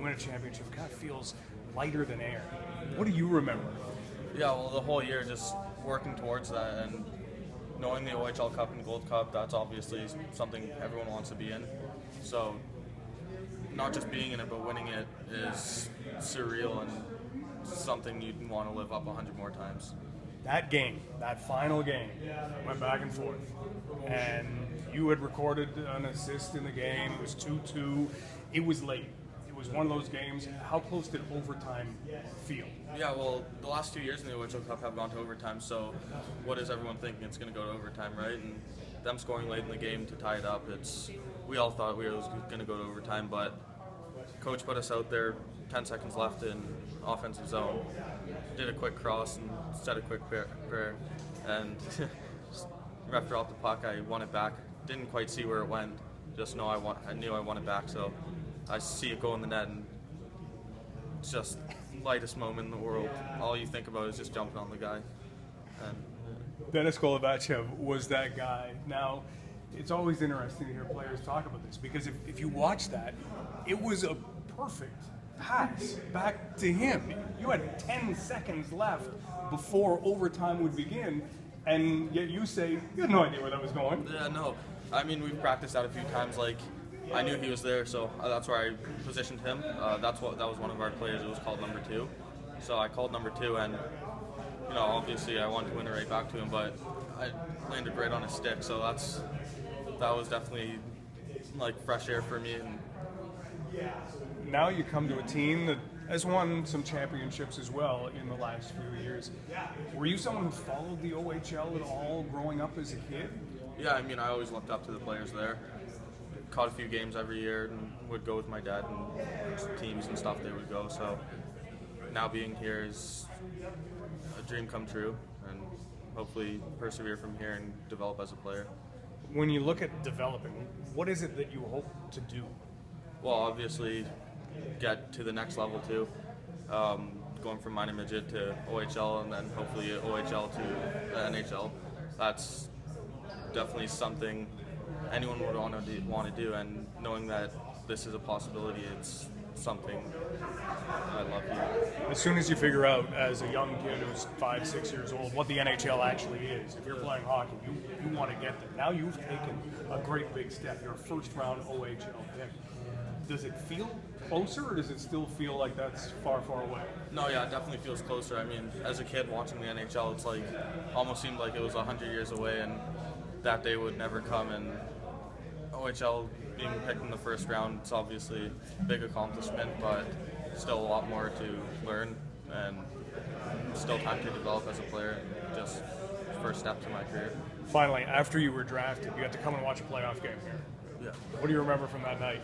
win a championship, it kind of feels lighter than air. What do you remember? Yeah, well, the whole year just working towards that and knowing the OHL Cup and Gold Cup, that's obviously something everyone wants to be in. So not just being in it, but winning it is surreal and something you'd want to live up 100 more times. That game, that final game, went back and forth. And you had recorded an assist in the game. It was 2-2. It was late. It was one of those games. How close did overtime feel? Yeah, well, the last 2 years in the OHL Cup have gone to overtime, so what is everyone thinking? It's going to go to overtime, right? And them scoring late in the game to tie it up, we all thought we were going to go to overtime, but coach put us out there, 10 seconds left in offensive zone, did a quick cross and said a quick prayer, and ref dropped the puck. I won it back. Didn't quite see where it went. Just know I knew I won it back. So I see it go in the net, and it's just lightest moment in the world. All you think about is just jumping on the guy. And Denis Golovachev was that guy. Now, it's always interesting to hear players talk about this because if you watch that, it was a perfect pass back to him. You had 10 seconds left before overtime would begin, and yet you say you had no idea where that was going. yeah, no. I mean, we've practiced that a few times. Like, I knew he was there, so that's where I positioned him. That was one of our players. It was called number 2. So I called number 2, and obviously I wanted to win it right back to him, but I landed right on his stick. So that was definitely like fresh air for me. And now you come to a team that has won some championships as well in the last few years. Were you someone who followed the OHL at all growing up as a kid? yeah, I mean, I always looked up to the players there. Caught a few games every year and would go with my dad and teams and stuff they would go. So now being here is a dream come true, and hopefully persevere from here and develop as a player. When you look at developing, what is it that you hope to do? Well, obviously get to the next level too. Going from minor midget to OHL and then hopefully OHL to NHL. That's definitely something anyone would want to do, and knowing that this is a possibility, it's something I love here. As soon as you figure out as a young kid who's 5, 6 years old what the NHL actually is, if you're playing hockey, you want to get there. Now you've taken a great big step. You're a first-round OHL pick. Does it feel closer, or does it still feel like that's far, far away? No, yeah, it definitely feels closer. I mean, as a kid watching the NHL, it's like almost seemed like it was 100 years away, and that day would never come. And OHL being picked in the first round, it's obviously a big accomplishment, but still a lot more to learn and still time to develop as a player. Just first step to my career. Finally, after you were drafted, you got to come and watch a playoff game here. Yeah. What do you remember from that night?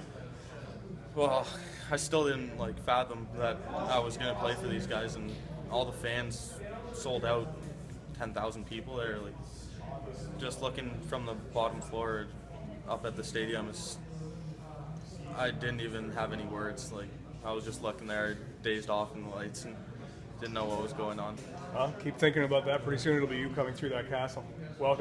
Well, I still didn't fathom that I was going to play for these guys, and all the fans sold out, 10,000 people there. Like, just looking from the bottom floor up at the stadium, I didn't even have any words. Like, I was just looking there, dazed off in the lights, and didn't know what was going on. Well, keep thinking about that. Pretty soon it'll be you coming through that castle. Welcome.